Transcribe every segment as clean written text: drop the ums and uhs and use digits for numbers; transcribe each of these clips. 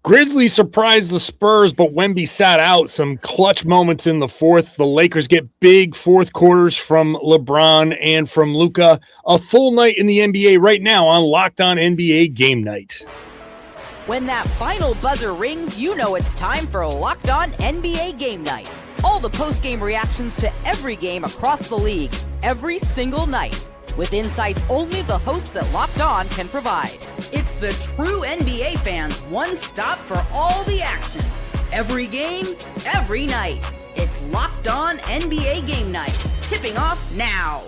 Grizzlies surprised the Spurs, but Wemby sat out. Some clutch moments in the fourth. The Lakers get big fourth quarters from LeBron and from Luka. A full night in the NBA right now on Locked On NBA Game Night. When that final buzzer rings, you know it's time for Locked On NBA Game Night. All the post-game reactions to every game across the league, every single night, with insights only the hosts at Locked On can provide. It's the true NBA fans' one stop for all the action. Every game, every night. It's Locked On NBA Game Night. Tipping off now.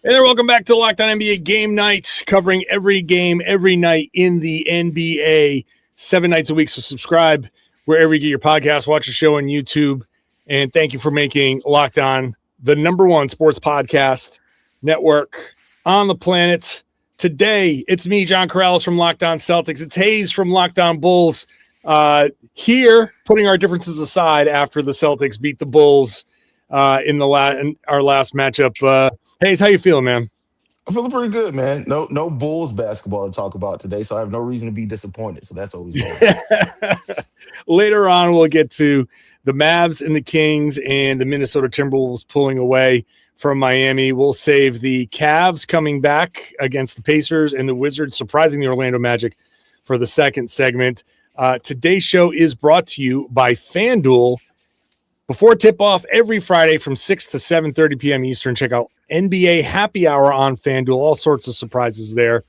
Hey there, welcome back to Locked On NBA Game Night, covering every game, every night in the NBA, 7 nights a week. So subscribe wherever you get your podcast, watch the show on YouTube, and thank you for making Locked On the #1 sports podcast network on the planet. Today, it's me, John Karalis from Locked On Celtics. It's Haize from Locked On Bulls. Here, putting our differences aside after the Celtics beat the Bulls in our last matchup. Haize, how you feeling, man? I'm feeling pretty good, man. No Bulls basketball to talk about today, so I have no reason to be disappointed. So that's always good. Later on, we'll get to the Mavs and the Kings and the Minnesota Timberwolves pulling away from Miami. We'll save the Cavs coming back against the Pacers and the Wizards surprising the Orlando Magic for the second segment. Today's show is brought to you by FanDuel. Before tip-off every Friday from 6 to 7:30 p.m. Eastern, check out NBA Happy Hour on FanDuel. All sorts of surprises there.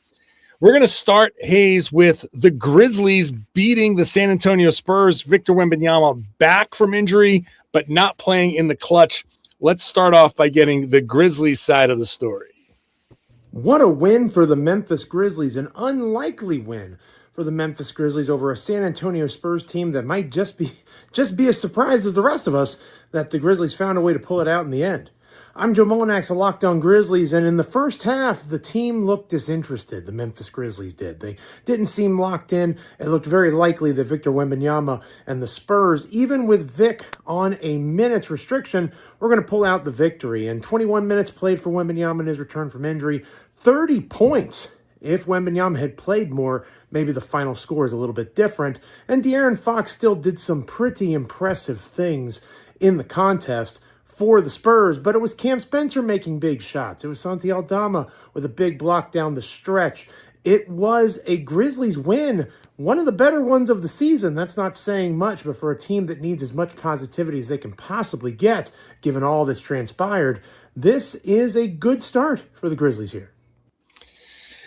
We're going to start, Haize, with the Grizzlies beating the San Antonio Spurs. Victor Wembanyama back from injury, but not playing in the clutch. Let's start off by getting the Grizzlies side of the story. What a win for the Memphis Grizzlies. An unlikely win for the Memphis Grizzlies over a San Antonio Spurs team that might just be as surprised as the rest of us that the Grizzlies found a way to pull it out in the end. I'm Joe Mullinax of Locked On Grizzlies, and in the first half, the team looked disinterested. The Memphis Grizzlies did. They didn't seem locked in. It looked very likely that Victor Wembanyama and the Spurs, even with Vic on a minutes restriction, were going to pull out the victory. And 21 minutes played for Wembanyama in his return from injury. 30 points. If Wembanyama had played more, maybe the final score is a little bit different. And De'Aaron Fox still did some pretty impressive things in the contest for the Spurs, but it was Cam Spencer making big shots. It was Santi Aldama with a big block down the stretch. It was a Grizzlies win, one of the better ones of the season. That's not saying much, but for a team that needs as much positivity as they can possibly get, given all that's transpired, this is a good start for the Grizzlies here.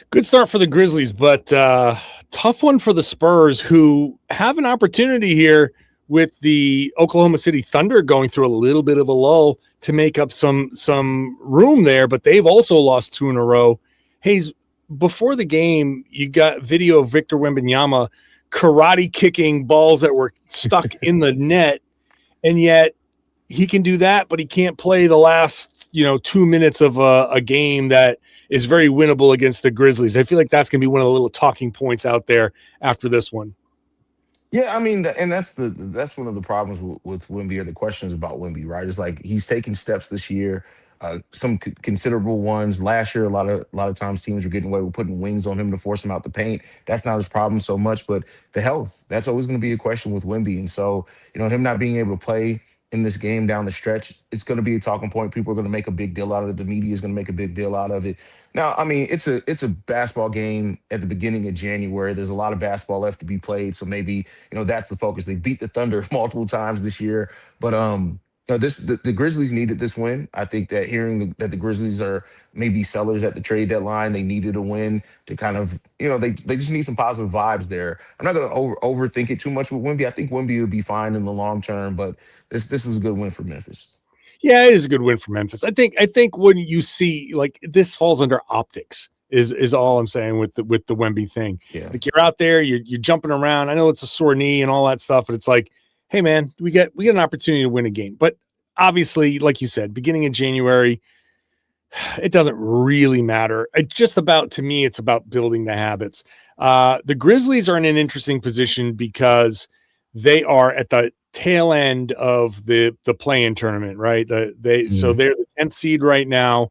Good start for the Grizzlies, but tough one for the Spurs, who have an opportunity here with the Oklahoma City Thunder going through a little bit of a lull to make up some room there, but they've also lost 2 in a row. Haize, before the game, you got video of Victor Wembanyama karate kicking balls that were stuck in the net, and yet he can do that, but he can't play the last 2 minutes of a game that is very winnable against the Grizzlies. I feel like that's going to be one of the little talking points out there after this one. Yeah, I mean, and that's one of the problems with Wemby, or the questions about Wemby, right? It's like he's taking steps this year, some considerable ones. Last year, a lot of times teams were getting away with putting wings on him to force him out the paint. That's not his problem so much, but the health, that's always going to be a question with Wemby. And so, him not being able to play in this game down the stretch, it's going to be a talking point. People are going to make a big deal out of it. The media is going to make a big deal out of it. Now, I mean, it's a basketball game at the beginning of January. There's a lot of basketball left to be played, so maybe that's the focus. They beat the Thunder multiple times this year, but the Grizzlies needed this win. I think that hearing that the Grizzlies are maybe sellers at the trade deadline, they needed a win to kind of they just need some positive vibes there. I'm not going to overthink it too much with Wemby. I think Wemby would be fine in the long term, but this was a good win for Memphis. Yeah, it is a good win for Memphis. I think when you see, like, this falls under optics is all I'm saying with the Wemby thing. Yeah. Like, you're out there, you're jumping around. I know it's a sore knee and all that stuff, but it's like, hey man, we get an opportunity to win a game. But obviously, like you said, beginning of January, it doesn't really matter. To me, it's about building the habits. The Grizzlies are in an interesting position because they are at the tail end of the play-in tournament, right? So they're the 10th seed right now.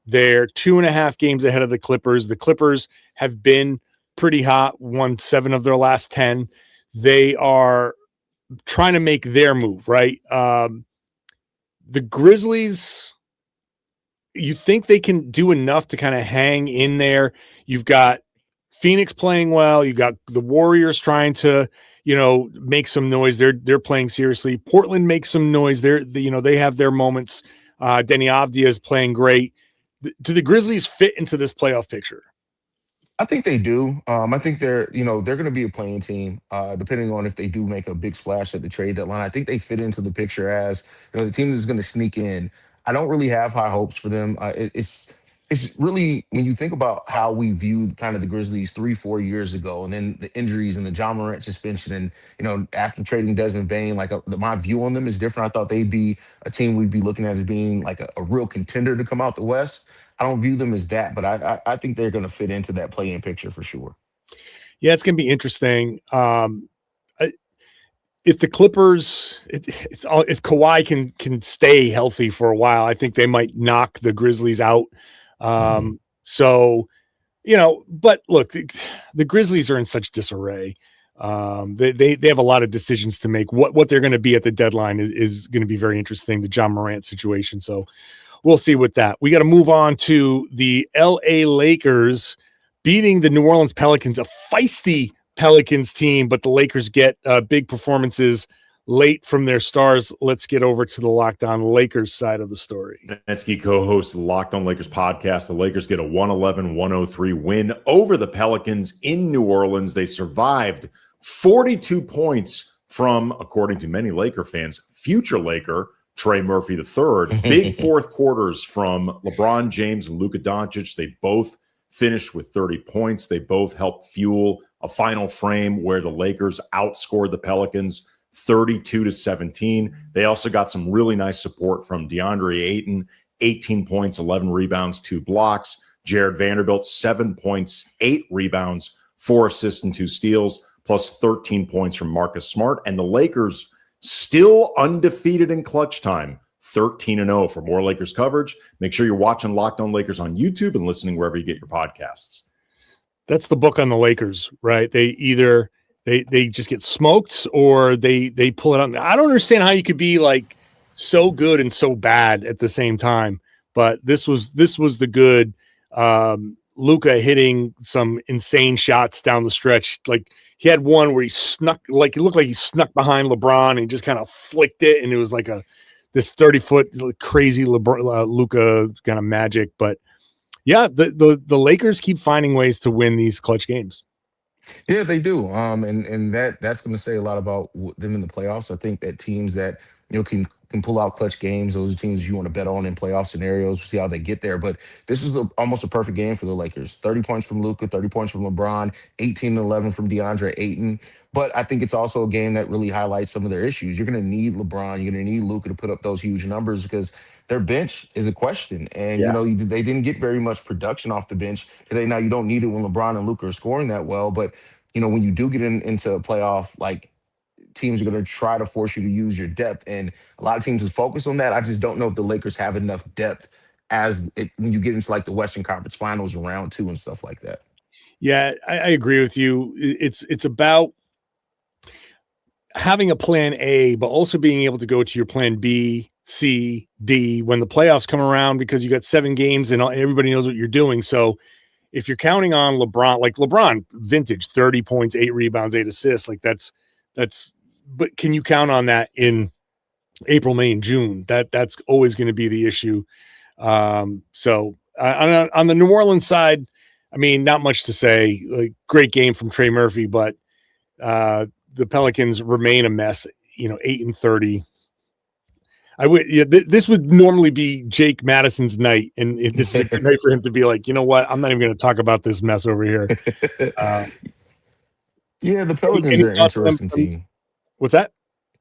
They're 2.5 games ahead of the Clippers. The Clippers have been pretty hot, won 7 of their last 10. they are trying to make their move, right? The Grizzlies, you think they can do enough to kind of hang in there. You've got Phoenix playing well. You got the Warriors trying to, make some noise. They're playing seriously. Portland makes some noise. They have their moments. Denny Avdia is playing great. Do the Grizzlies fit into this playoff picture? I think they do. I think they're going to be a playing team, depending on if they do make a big splash at the trade deadline. I think they fit into the picture as the team that's going to sneak in. I don't really have high hopes for them. It's really when you think about how we viewed kind of the Grizzlies 3-4 years ago, and then the injuries and the John Morant suspension, and after trading Desmond Bain, my view on them is different. I thought they'd be a team we'd be looking at as being like a real contender to come out the West. I don't view them as that, but I think they're going to fit into that play-in picture for sure. Yeah, it's going to be interesting. If the Clippers, if Kawhi can stay healthy for a while, I think they might knock the Grizzlies out. So, but look, the Grizzlies are in such disarray. They have a lot of decisions to make. What they're going to be at the deadline is going to be very interesting. The John Morant situation. So we'll see with that. We got to move on to the LA Lakers beating the New Orleans Pelicans, a feisty Pelicans team, but the Lakers get big performances late from their stars. Let's get over to the Locked On Lakers side of the story. Netsky co-host of the Locked On Lakers podcast. The Lakers get a 111-103 win over the Pelicans in New Orleans. They survived 42 points from, according to many Laker fans, future Laker Trey Murphy III. Big fourth quarters from LeBron James and Luka Doncic. They both finished with 30 points. They both helped fuel a final frame where the Lakers outscored the Pelicans 32-17. They also got some really nice support from DeAndre Ayton, 18 points, 11 rebounds, 2 blocks. Jared Vanderbilt, 7 points, 8 rebounds, 4 assists, and 2 steals, plus 13 points from Marcus Smart. And the Lakers still undefeated in clutch time, 13-0. For more Lakers coverage, make sure you're watching Locked On Lakers on YouTube and listening wherever you get your podcasts. That's the book on the Lakers, right? They either they just get smoked or they pull it out. I don't understand how you could be like so good and so bad at the same time. But this was the good. Luka hitting some insane shots down the stretch. Like he had one where he snuck, like it looked like he snuck behind LeBron and he just kind of flicked it, and it was like this 30-foot crazy Luka kind of magic. But yeah, the Lakers keep finding ways to win these clutch games. Yeah, they do. And that's going to say a lot about them in the playoffs. I think that teams that can pull out clutch games, those are teams you want to bet on in playoff scenarios, see how they get there. But this was almost a perfect game for the Lakers. 30 points from Luka, 30 points from LeBron, 18-11 from DeAndre Ayton. But I think it's also a game that really highlights some of their issues. You're going to need LeBron, you're going to need Luka to put up those huge numbers because their bench is a question. And, they didn't get very much production off the bench today. Now, you don't need it when LeBron and Luka are scoring that well. But, when you do get into a playoff, like, teams are going to try to force you to use your depth. And a lot of teams is focused on that. I just don't know if the Lakers have enough depth when you get into like the Western Conference Finals round 2 and stuff like that. Yeah, I agree with you. It's about having a plan A, but also being able to go to your plan B, C, D when the playoffs come around, because you got 7 games and everybody knows what you're doing. So if you're counting on LeBron, like LeBron vintage, 30 points, 8 rebounds, 8 assists, like that's, but can you count on that in April, May, and June? That's always going to be the issue. So on the New Orleans side, I mean, not much to say. Like, great game from Trey Murphy, but the Pelicans remain a mess. 8-30. This would normally be Jake Madison's night, and this is a good night for him to be like, you know what? I'm not even going to talk about this mess over here. Yeah, the Pelicans are an interesting team. What's that?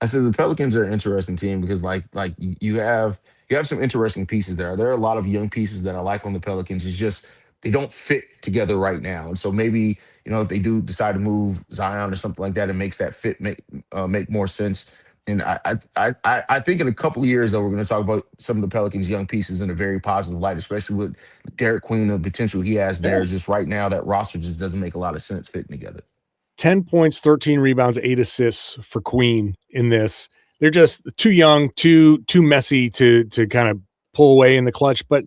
I said the Pelicans are an interesting team because like you have some interesting pieces there. There are a lot of young pieces that I like on the Pelicans. It's just they don't fit together right now. And so maybe, if they do decide to move Zion or something like that, it makes that fit make more sense. And I think in a couple of years, though, we're going to talk about some of the Pelicans' young pieces in a very positive light, especially with Derek Queen, the potential he has there. Just right now, that roster just doesn't make a lot of sense fitting together. 10 points, 13 rebounds, 8 assists for Queen in this. They're just too young, too messy to kind of pull away in the clutch. But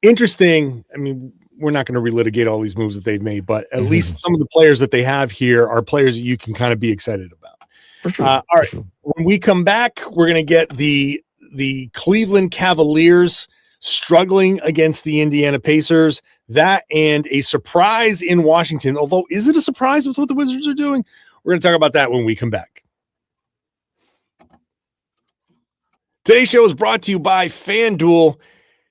interesting. I mean, we're not going to relitigate all these moves that they've made, but at least some of the players that they have here are players that you can kind of be excited about. For sure. All right. Sure. When we come back, we're going to get the Cleveland Cavaliers struggling against the Indiana Pacers. That and a surprise in Washington. Although, is it a surprise with what the Wizards are doing? We're going to talk about that when we come back. Today's show is brought to you by FanDuel.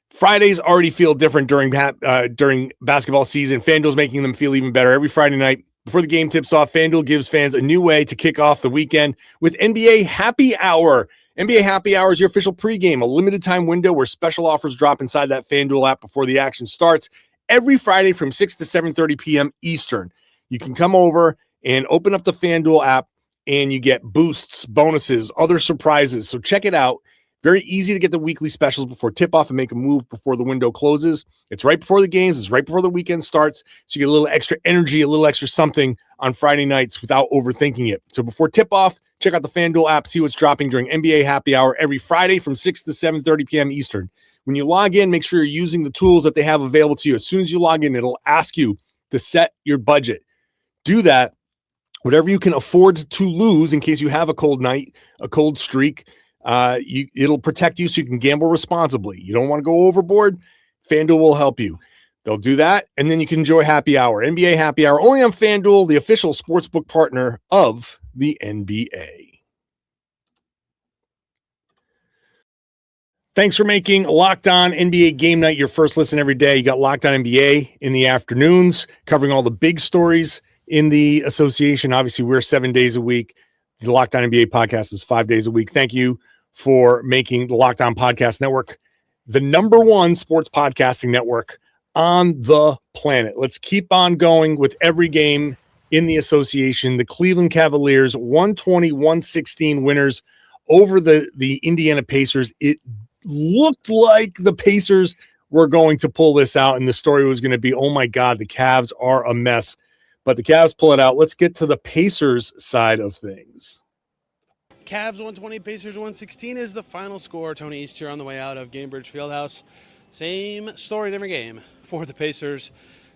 Fridays already feel different during basketball season. FanDuel's making them feel even better. Every Friday night before the game tips off, FanDuel gives fans a new way to kick off the weekend with NBA Happy Hour. NBA Happy Hour is your official pregame, a limited time window where special offers drop inside that FanDuel app before the action starts every Friday from 6 to 7:30 p.m. Eastern. You can come over and open up the FanDuel app and you get boosts, bonuses, other surprises. So check it out. Very easy to get the weekly specials before tip-off and make a move before the window closes. It's right before the games. It's right before the weekend starts. So you get a little extra energy, a little extra something on Friday nights without overthinking it. So before tip-off, check out the FanDuel app, see what's dropping during NBA Happy Hour every Friday from 6 to 7:30 p.m. Eastern. When you log in, make sure you're using the tools that they have available to you. As soon as you log in, it'll ask you to set your budget. Do that. Whatever you can afford to lose in case you have a cold night, a cold streak, it'll protect you so you can gamble responsibly. You don't want to go overboard? FanDuel will help you. They'll do that, and then you can enjoy Happy Hour. NBA Happy Hour, only on FanDuel, the official sportsbook partner of the NBA. Thanks for making Locked On NBA Game Night your first listen every day. You got Locked On NBA in the afternoons, covering all the big stories in the association. Obviously, we're 7 days a week. The Locked On NBA podcast is 5 days a week. Thank you for making the Locked On Podcast Network the number one sports podcasting network on the planet. Let's keep on going with every game in the association. The Cleveland Cavaliers, 120-116 winners over the Indiana Pacers. It looked like the Pacers were going to pull this out, and the story was going to be, oh my God, the Cavs are a mess. But the Cavs pull it out. Let's get to the Pacers side of things. Cavs 120, Pacers 116 is the final score. Tony East here on the way out of Gainbridge Fieldhouse. Same story in every game for the Pacers.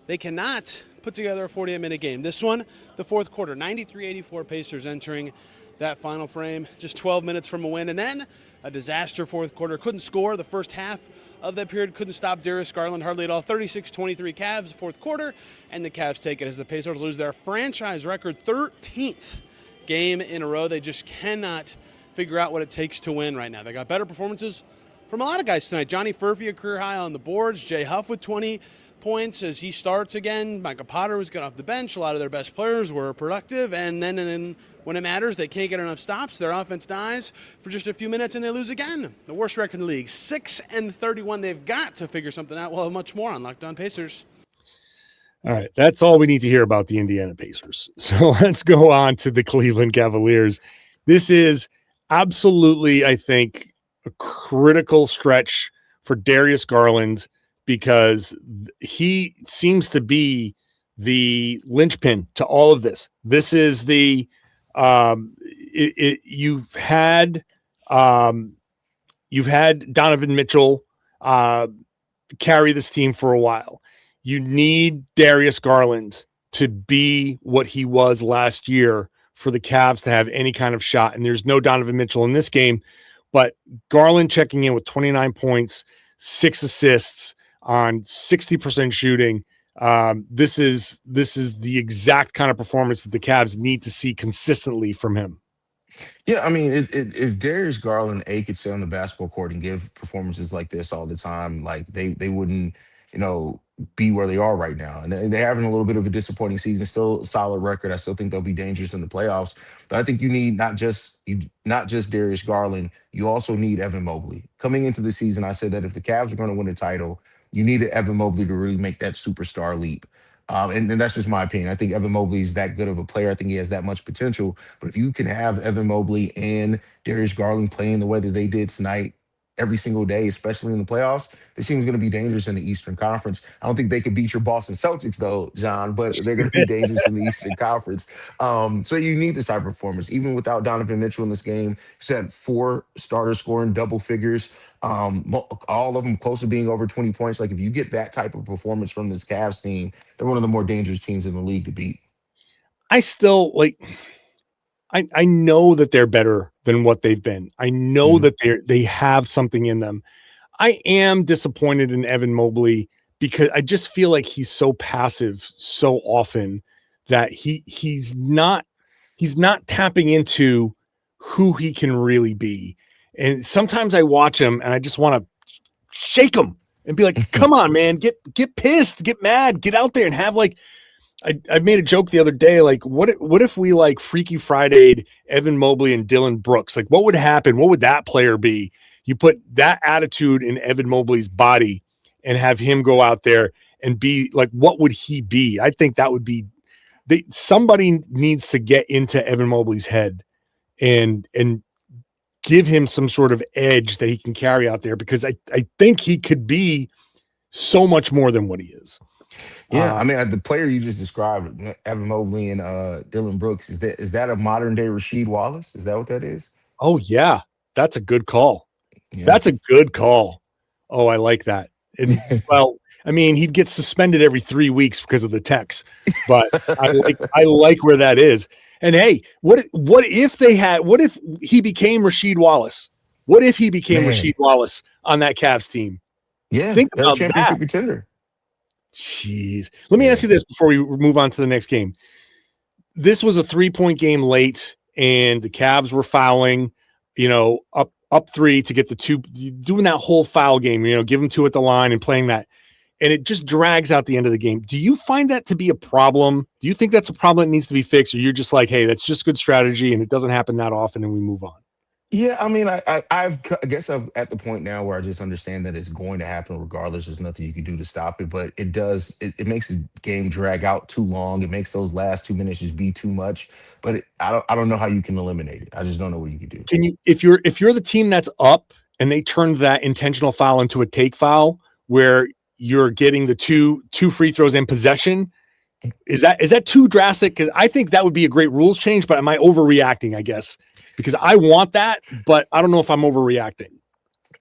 They cannot put together a 48-minute game. This one, the fourth quarter, 93-84 Pacers entering that final frame. Just 12 minutes from a win. And then a disaster fourth quarter. Couldn't score the first half of that period. Couldn't stop Darius Garland hardly at all. 36-23 Cavs fourth quarter. And the Cavs take it as the Pacers lose their franchise record 13th game in a row. They just cannot figure out what it takes to win right now. They got better performances from a lot of guys tonight. Johnny Furphy, a career high on the boards. Jay Huff with 20 points as he starts again. Michael Potter was getting off the bench. A lot of their best players were productive. And then when it matters, they can't get enough stops. Their offense dies for just a few minutes and they lose again. The worst record in the league, 6-31. They've got to figure something out. We'll have much more on Locked On Pacers. All right, that's all we need to hear about the Indiana Pacers. So let's go on to the Cleveland Cavaliers. This is absolutely, I think, a critical stretch for Darius Garland because he seems to be the linchpin to all of this. This is the you've had Donovan Mitchell carry this team for a while. You need Darius Garland to be what he was last year for the Cavs to have any kind of shot. And there's no Donovan Mitchell in this game, but Garland checking in with 29 points, 6 assists on 60% shooting. This is the exact kind of performance that the Cavs need to see consistently from him. Yeah, I mean, if Darius Garland could sit on the basketball court and give performances like this all the time, like they wouldn't, be where they are right now. And they're having a little bit of a disappointing season, still a solid record. I still think they'll be dangerous in the playoffs. But I think you need not just Darius Garland, you also need Evan Mobley. Coming into the season, I said that if the Cavs are going to win a title, you needed Evan Mobley to really make that superstar leap. And that's just my opinion. I think Evan Mobley is that good of a player. I think he has that much potential. But if you can have Evan Mobley and Darius Garland playing the way that they did tonight, every single day, especially in the playoffs, this team's going to be dangerous in the Eastern Conference. I don't think they could beat your Boston Celtics, though, John, but they're going to be dangerous in the Eastern Conference. So you need this type of performance. Even without Donovan Mitchell in this game, he's had 4 starters scoring double figures, all of them close to being over 20 points. Like, if you get that type of performance from this Cavs team, they're one of the more dangerous teams in the league to beat. I still I know that they're better than what they've been. I know that they have something in them. I am disappointed in Evan Mobley because I just feel like he's so passive so often that he's not tapping into who he can really be. And sometimes I watch him and I just want to shake him and be like, come on, man, get pissed, get mad, get out there and have like, I made a joke the other day, like, what if we like Freaky Friday'd Evan Mobley and Dylan Brooks? Like, what would happen? What would that player be? You put that attitude in Evan Mobley's body and have him go out there and be like, what would he be? I think that would be somebody needs to get into Evan Mobley's head and give him some sort of edge that he can carry out there, because I think he could be so much more than what he is. Yeah, I mean, the player you just described, Evan Mobley and Dylan Brooks, is that a modern day Rasheed Wallace? Is that what that is? Oh yeah, that's a good call. Yeah. That's a good call. Oh, I like that. And well, I mean, he'd get suspended every 3 weeks because of the techs, but I like where that is. And hey, what if he became Rasheed Wallace? What if he became Rasheed Wallace on that Cavs team? Yeah, think they're about a championship that. contender. Jeez. Let me ask you this before we move on to the next game. This was a 3-point game late, and the Cavs were fouling, up 3 to get the 2, doing that whole foul game, give them 2 at the line and playing that. And it just drags out the end of the game. Do you find that to be a problem? Do you think that's a problem that needs to be fixed? Or you're just like, hey, that's just good strategy and it doesn't happen that often and we move on? Yeah, I mean, I guess I'm at the point now where I just understand that it's going to happen regardless. There's nothing you can do to stop it, but it makes the game drag out too long. It makes those last 2 minutes just be too much. But I don't know how you can eliminate it. I just don't know what you can do. Can you, if you're the team that's up and they turned that intentional foul into a take foul where you're getting the two free throws in possession, is that too drastic? Because I think that would be a great rules change, but am I overreacting, I guess? Because I want that, but I don't know if I'm overreacting.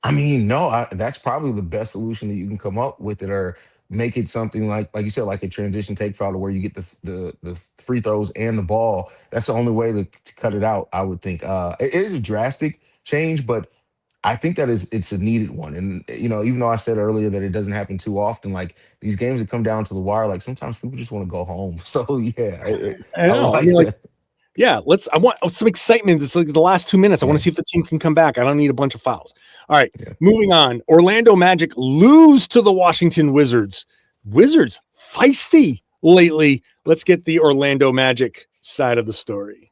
I mean, no, that's probably the best solution that you can come up with it, or make it something like you said, like a transition take foul to where you get the free throws and the ball. That's the only way to cut it out, I would think. It is a drastic change, but I think that it's a needed one. And, even though I said earlier that it doesn't happen too often, like these games that come down to the wire, like sometimes people just want to go home. So yeah, I know. Yeah, I want some excitement. It's like the last 2 minutes. I want to see if the team can come back. I don't need a bunch of fouls. All right, moving on. Orlando Magic lose to the Washington Wizards. Wizards feisty lately. Let's get the Orlando Magic side of the story.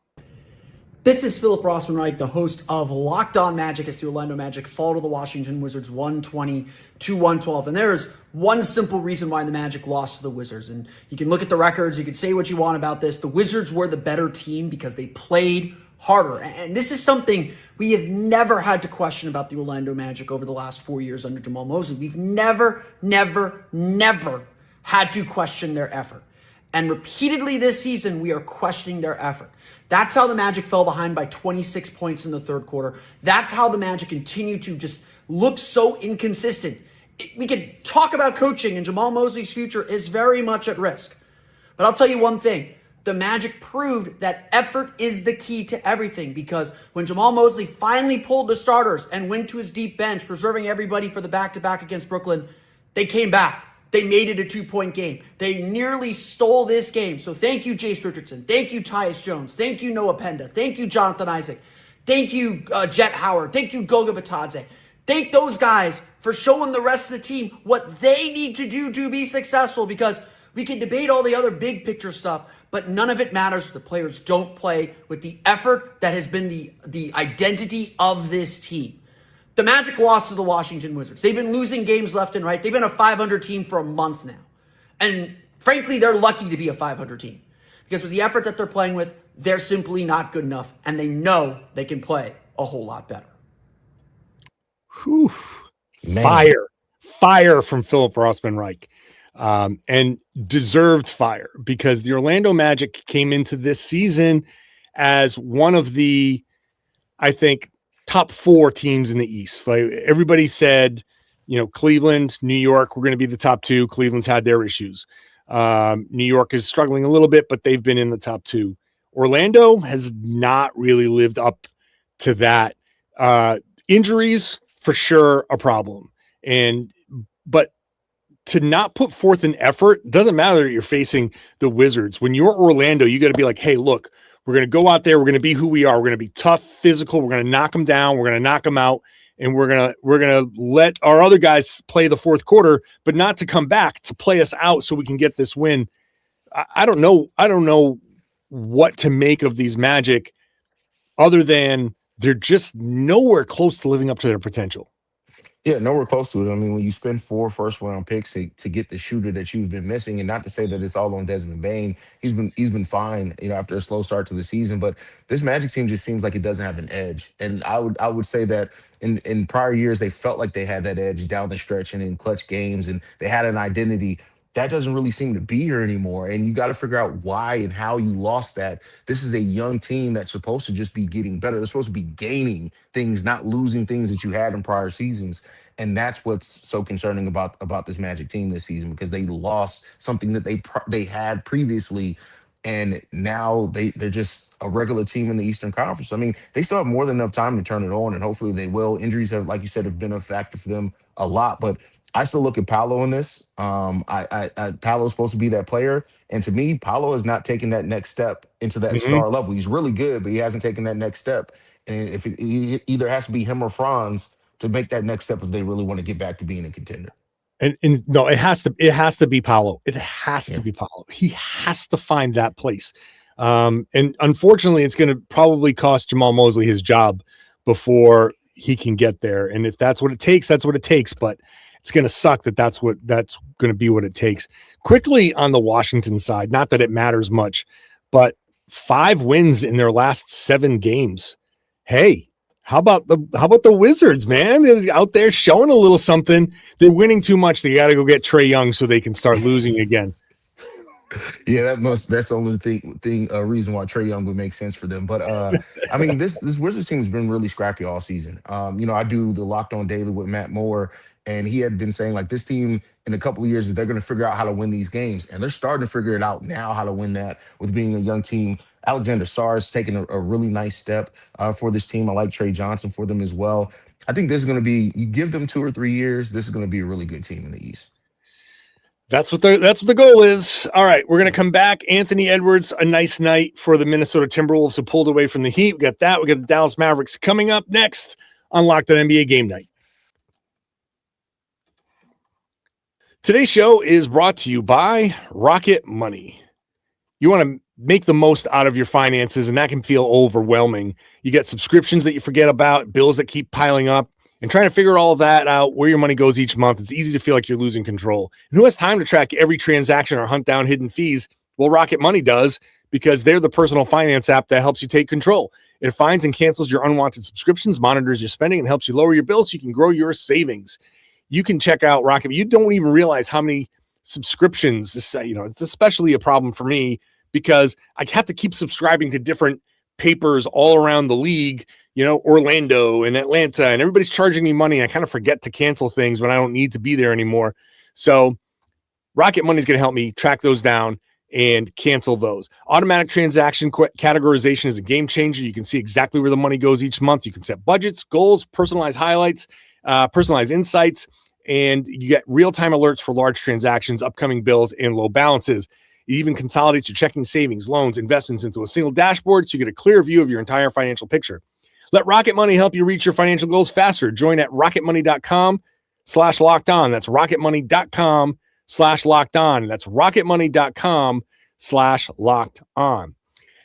This is Philip Rossman-Reich, the host of Locked On Magic, as the Orlando Magic fall to the Washington Wizards 120-112. And there is one simple reason why the Magic lost to the Wizards. And you can look at the records, you can say what you want about this. The Wizards were the better team because they played harder. And this is something we have never had to question about the Orlando Magic over the last 4 years under Jamal Mosley. We've never had to question their effort. And repeatedly this season, we are questioning their effort. That's how the Magic fell behind by 26 points in the third quarter. That's how the Magic continue to just look so inconsistent. We could talk about coaching, and Jamal Mosley's future is very much at risk. But I'll tell you one thing. The Magic proved that effort is the key to everything, because when Jamal Mosley finally pulled the starters and went to his deep bench, preserving everybody for the back-to-back against Brooklyn, they came back. They made it a 2-point game. They nearly stole this game. So thank you, Jace Richardson. Thank you, Tyus Jones. Thank you, Noah Penda. Thank you, Jonathan Isaac. Thank you, Jet Howard. Thank you, Goga Batadze. Thank those guys for showing the rest of the team what they need to do to be successful, because we can debate all the other big picture stuff, but none of it matters. The players don't play with the effort that has been the identity of this team. The Magic lost to the Washington Wizards. They've been losing games left and right. They've been a 500 team for a month now. And frankly, they're lucky to be a 500 team, because with the effort that they're playing with, they're simply not good enough. And they know they can play a whole lot better. Whew. Man. Fire from Philip Rossman-Reich, and deserved fire, because the Orlando Magic came into this season as one of the, I think, top 4 teams in the East. Like everybody said, Cleveland, New York, we're going to be the top 2. Cleveland's had their issues. New York is struggling a little bit, but they've been in the top 2. Orlando has not really lived up to that. Injuries, for sure, a problem. But to not put forth an effort, doesn't matter that you're facing the Wizards. When you're Orlando, you got to be like, hey, look, we're going to go out there. We're going to be who we are. We're going to be tough, physical. We're going to knock them down. We're going to knock them out. And we're going to let our other guys play the fourth quarter, but not to come back to play us out so we can get this win. I don't know what to make of these Magic, other than they're just nowhere close to living up to their potential. Yeah, nowhere close to it. I mean, when you spend 4 first-round picks to get the shooter that you've been missing, and not to say that it's all on Desmond Bane, he's been fine, after a slow start to the season. But this Magic team just seems like it doesn't have an edge. And I would say that in prior years they felt like they had that edge down the stretch and in clutch games, and they had an identity. That doesn't really seem to be here anymore. And you got to figure out why and how you lost that. This is a young team that's supposed to just be getting better. They're supposed to be gaining things, not losing things that you had in prior seasons. And that's what's so concerning about this Magic team this season, because they lost something that they had previously. And now they're just a regular team in the Eastern Conference. I mean, they still have more than enough time to turn it on, and hopefully they will. Injuries have, like you said, have been a factor for them a lot. But I still look at Paolo in this. Paolo's supposed to be that player, and to me, Paolo has not taken that next step into that star level. He's really good, but he hasn't taken that next step. And if it either has to be him or Franz to make that next step if they really want to get back to being a contender. And no, it has to be Paolo. It has to be Paolo. He has to find that place. And unfortunately, it's going to probably cost Jamal Mosley his job before he can get there. And if that's what it takes, that's what it takes. But it's going to suck that's going to be what it takes. Quickly on the Washington side, not that it matters much, but 5 wins in their last 7 games. Hey, how about the Wizards, man? They're out there showing a little something. They're winning too much. They got to go get Trae Young so they can start losing again. Yeah, that's the only reason why Trae Young would make sense for them. But I mean, this Wizards team has been really scrappy all season. I do the Locked On Daily with Matt Moore, and he had been saying like this team in a couple of years they're going to figure out how to win these games, and they're starting to figure it out now how to win that with being a young team. Alexander Sarr's taking a really nice step for this team. I like Trey Johnson for them as well. I think this is going to be, you give them 2 or 3 years, this is going to be a really good team in the East. That's what the goal is. All right, we're going to come back. Anthony Edwards, a nice night for the Minnesota Timberwolves who pulled away from the Heat. We got that. We got the Dallas Mavericks coming up next on Locked On NBA Game Night. Today's show is brought to you by Rocket Money. You want to make the most out of your finances, and that can feel overwhelming. You get subscriptions that you forget about, bills that keep piling up, and trying to figure all of that out, where your money goes each month. It's easy to feel like you're losing control. And who has time to track every transaction or hunt down hidden fees? Well, Rocket Money does, because they're the personal finance app that helps you take control. It finds and cancels your unwanted subscriptions, monitors your spending, and helps you lower your bills so you can grow your savings. You can check out Rocket. You don't even realize how many subscriptions, it's especially a problem for me because I have to keep subscribing to different papers all around the league, Orlando and Atlanta, and everybody's charging me money. I kind of forget to cancel things when I don't need to be there anymore. So Rocket Money is going to help me track those down and cancel those. Automatic transaction categorization is a game changer. You can see exactly where the money goes each month. You can set budgets, goals, personalized highlights, personalized insights, and you get real-time alerts for large transactions, upcoming bills, and low balances. It even consolidates your checking, savings, loans, investments into a single dashboard so you get a clear view of your entire financial picture. Let Rocket Money help you reach your financial goals faster. Join at rocketmoney.com/locked-on. That's rocketmoney.com/locked-on. That's rocketmoney.com/locked-on.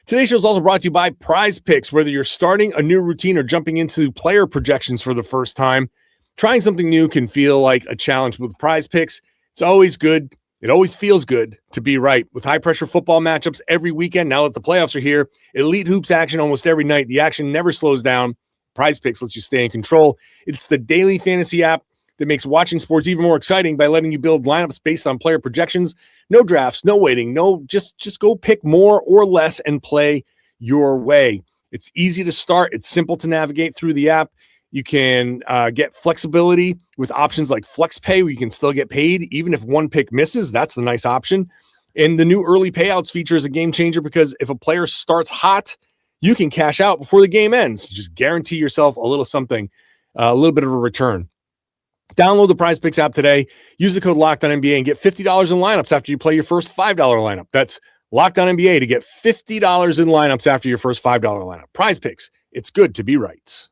Today's show is also brought to you by Prize Picks. Whether you're starting a new routine or jumping into player projections for the first time, trying something new can feel like a challenge. With Prize Picks, it's always good. It always feels good to be right. With high-pressure football matchups every weekend, now that the playoffs are here, elite hoops action almost every night. The action never slows down. Prize Picks lets you stay in control. It's the daily fantasy app that makes watching sports even more exciting by letting you build lineups based on player projections. No drafts, no waiting, just go pick more or less and play your way. It's easy to start. It's simple to navigate through the app. You can get flexibility with options like Flex Pay, where you can still get paid even if one pick misses. That's the nice option. And the new early payouts feature is a game changer because if a player starts hot, you can cash out before the game ends. You just guarantee yourself a little something, a little bit of a return. Download the Prize Picks app today. Use the code LOCKEDONNBA and get $50 in lineups after you play your first $5 lineup. That's LOCKEDONNBA to get $50 in lineups after your first $5 lineup. Prize Picks. It's good to be right.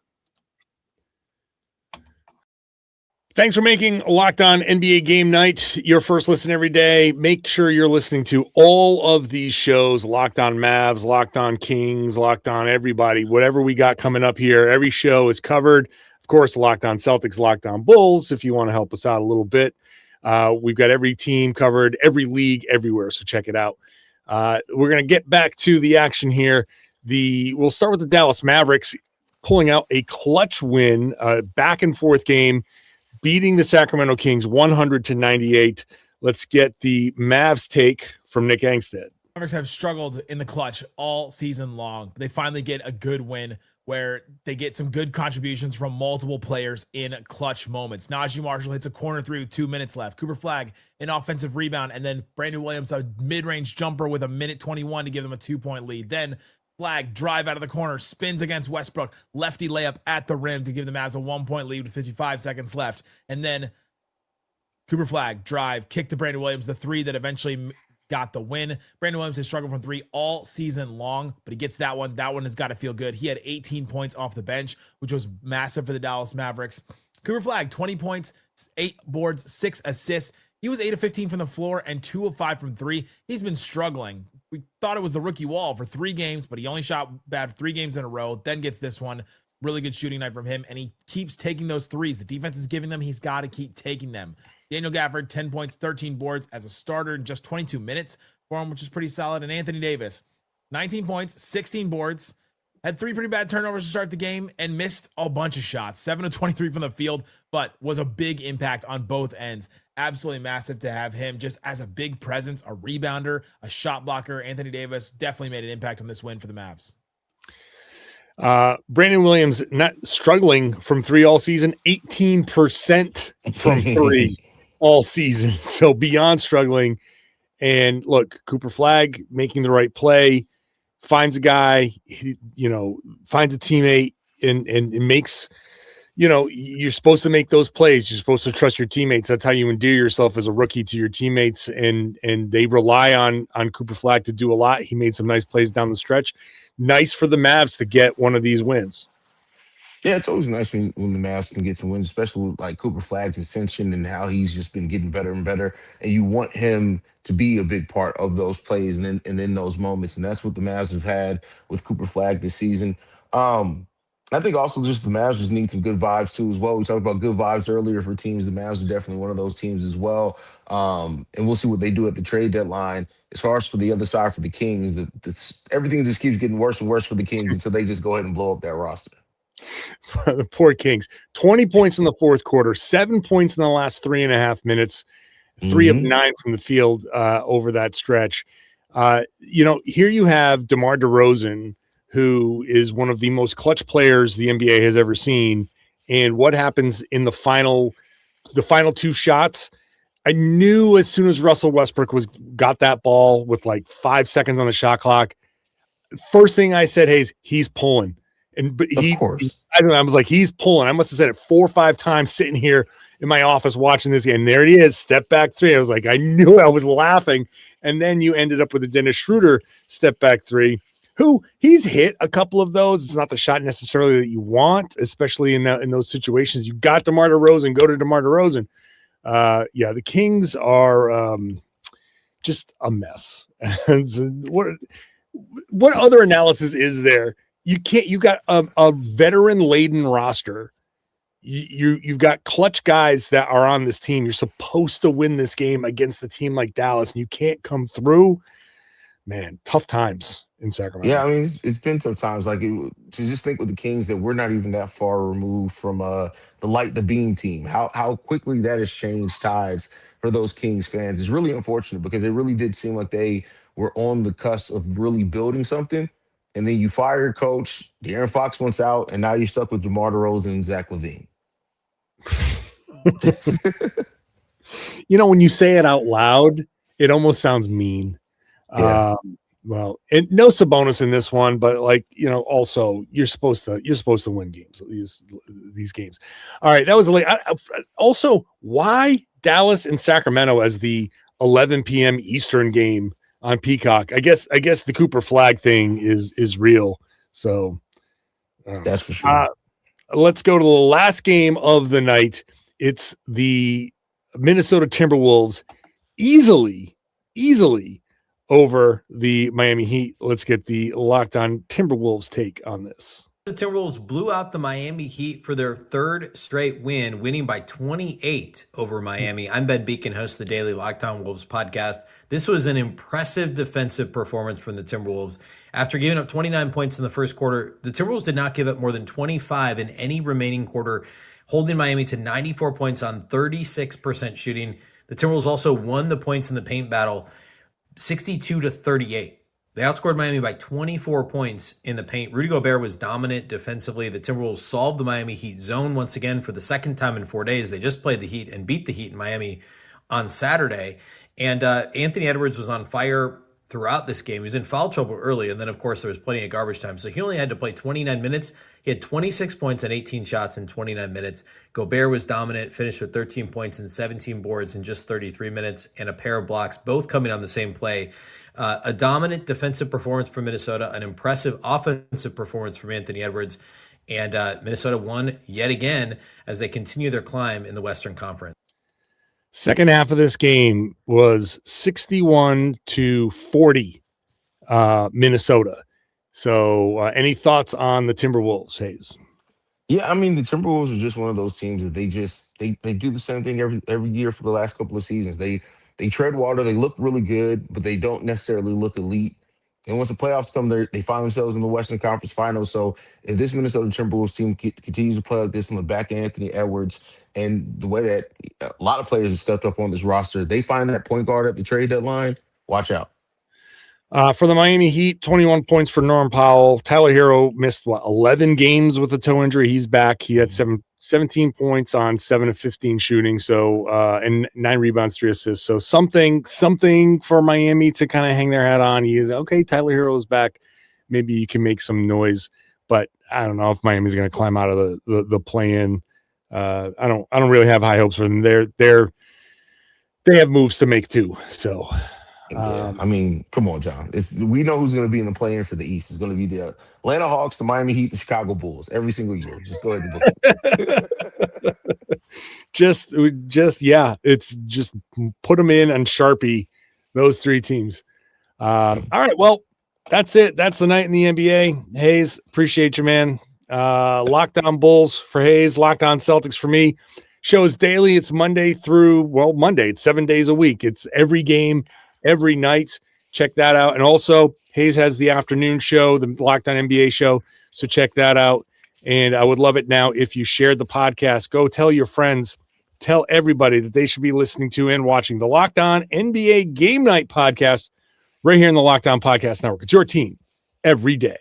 Thanks for making Locked On NBA Game Night your first listen every day. Make sure you're listening to all of these shows, Locked On Mavs, Locked On Kings, Locked On everybody, whatever we got coming up here. Every show is covered. Of course, Locked On Celtics, Locked On Bulls, if you want to help us out a little bit. We've got every team covered, every league, everywhere, so check it out. We're going to get back to the action here. We'll start with the Dallas Mavericks pulling out a clutch win, back and forth game, beating the Sacramento Kings 100-98. Let's get the Mavs take from Nick Angstead. Mavericks have struggled in the clutch all season long. They finally get a good win where they get some good contributions from multiple players in clutch moments. Najee Marshall hits a corner three with 2 minutes left. Cooper Flagg, an offensive rebound, and then Brandon Williams, a mid-range jumper with 1:21 to give them a 2-point lead. Then Flagg drive out of the corner, spins against Westbrook, lefty layup at the rim to give the Mavs a 1-point lead with 55 seconds left. And then Cooper Flagg drive, kick to Brandon Williams, the three that eventually got the win. Brandon Williams has struggled from three all season long, but he gets that one. That one has got to feel good. He had 18 points off the bench, which was massive for the Dallas Mavericks. Cooper Flagg, 20 points, 8 boards, 6 assists. He was 8 of 15 from the floor and 2 of 5 from three. He's been struggling. We thought it was the rookie wall for 3 games, but he only shot bad 3 games in a row, then gets this one. Really good shooting night from him, and he keeps taking those threes. The defense is giving them. He's got to keep taking them. Daniel Gafford, 10 points, 13 boards as a starter in just 22 minutes for him, which is pretty solid. And Anthony Davis, 19 points, 16 boards, had 3 pretty bad turnovers to start the game and missed a bunch of shots, 7 of 23 from the field, but was a big impact on both ends. Absolutely massive to have him just as a big presence, a rebounder, a shot blocker. Anthony Davis definitely made an impact on this win for the Mavs. Brandon Williams not struggling from 3 all season, 18% from 3 all season. So beyond struggling. And look, Cooper Flagg making the right play, finds a guy, finds a teammate and makes, you're supposed to make those plays. You're supposed to trust your teammates. That's how you endear yourself as a rookie to your teammates. And they rely on Cooper Flagg to do a lot. He made some nice plays down the stretch. Nice for the Mavs to get one of these wins. Yeah, it's always nice when the Mavs can get some wins, especially with like Cooper Flagg's ascension and how he's just been getting better and better. And you want him to be a big part of those plays and in those moments. And that's what the Mavs have had with Cooper Flagg this season. I think also just the Mavs just need some good vibes too as well. We talked about good vibes earlier for teams. The Mavs are definitely one of those teams as well. And we'll see what they do at the trade deadline. As far as for the other side for the Kings, everything just keeps getting worse and worse for the Kings until they just go ahead and blow up that roster. The poor Kings, 20 points in the fourth quarter, 7 points in the last 3.5 minutes, 3 of 9 from the field over that stretch. Here you have DeMar DeRozan, who is one of the most clutch players the NBA has ever seen. And what happens in the final 2 shots? I knew as soon as Russell Westbrook got that ball with like 5 seconds on the shot clock, first thing I said, Haize, he's pulling. But I was like, he's pulling. I must have said it 4 or 5 times sitting here in my office watching this game. And there he is, step back 3. I was like, I knew I was laughing. And then you ended up with a Dennis Schroeder step back 3, who he's hit a couple of those. It's not the shot necessarily that you want, especially in those situations. You got DeMar DeRozan, go to DeMar DeRozan. The Kings are just a mess. And so what other analysis is there? You got a veteran laden roster. You've got clutch guys that are on this team. You're supposed to win this game against a team like Dallas, and you can't come through. Man, tough times. in Sacramento. Yeah, I mean, it's been tough times. Like to just think with the Kings that we're not even that far removed from the light the beam team. How quickly that has changed tides for those Kings fans is really unfortunate because it really did seem like they were on the cusp of really building something. And then you fire your coach, De'Aaron Fox wants out, and now you're stuck with DeMar DeRozan and Zach LaVine. When you say it out loud, it almost sounds mean. Yeah. Well, and no Sabonis in this one, but also you're supposed to win games, these games. All right, that was late. Also, why Dallas and Sacramento as the 11 p.m. Eastern game on Peacock? I guess the Cooper Flag thing is real. So that's for sure. Let's go to the last game of the night. It's the Minnesota Timberwolves easily over the Miami Heat. Let's get the Locked On Timberwolves take on this. The Timberwolves blew out the Miami Heat for their third straight win, winning by 28 over Miami. I'm Ben Beacon, host of the Daily Locked On Wolves podcast. This was an impressive defensive performance from the Timberwolves. After giving up 29 points in the first quarter, the Timberwolves did not give up more than 25 in any remaining quarter, holding Miami to 94 points on 36% shooting. The Timberwolves also won the points in the paint battle 62-38. They outscored Miami by 24 points in the paint. Rudy Gobert was dominant defensively. The Timberwolves solved the Miami Heat zone once again for the second time in 4 days. They just played the Heat and beat the Heat in Miami on Saturday. And Anthony Edwards was on fire throughout this game. He was in foul trouble early, and then, of course, there was plenty of garbage time. So he only had to play 29 minutes. He had 26 points and 18 shots in 29 minutes. Gobert was dominant, finished with 13 points and 17 boards in just 33 minutes, and a pair of blocks, both coming on the same play. A dominant defensive performance from Minnesota, an impressive offensive performance from Anthony Edwards, and Minnesota won yet again as they continue their climb in the Western Conference. Second half of this game was 61-40 Minnesota. So any thoughts on the Timberwolves, Haize? Yeah, I mean, the Timberwolves are just one of those teams that they do the same thing every year for the last couple of seasons. They tread water, they look really good, but they don't necessarily look elite. And once the playoffs come, they find themselves in the Western Conference Finals. So if this Minnesota Timberwolves team continues to play like this on the back of Anthony Edwards and the way that a lot of players have stepped up on this roster, they find that point guard at the trade deadline, watch out. For the Miami Heat, 21 points for Norm Powell. Tyler Hero missed 11 games with a toe injury. He's back. He had 17 points on 7 of 15 shooting. So and 9 rebounds, 3 assists. So something for Miami to kind of hang their hat on. He is okay. Tyler Hero is back. Maybe you can make some noise, but I don't know if Miami's going to climb out of the play-in. I don't really have high hopes for them. They have moves to make too. So. Yeah, I mean, come on, John. We know who's going to be in the play-in for the East. It's going to be the Atlanta Hawks, the Miami Heat, the Chicago Bulls every single year. Just go ahead and book. just it's just put them in on Sharpie, those 3 teams. All right, well, that's it. That's the night in the NBA. Haize, appreciate you, man. Lockdown Bulls for Haize, Lockdown Celtics for me. Shows daily. It's Monday through Monday. It's 7 days a week. It's every game, every night. Check that out. And also, Haize has the afternoon show, the Lockdown NBA show. So check that out. And I would love it now if you shared the podcast. Go tell your friends, tell everybody that they should be listening to and watching the Lockdown NBA Game Night podcast right here in the Lockdown Podcast Network. It's your team every day.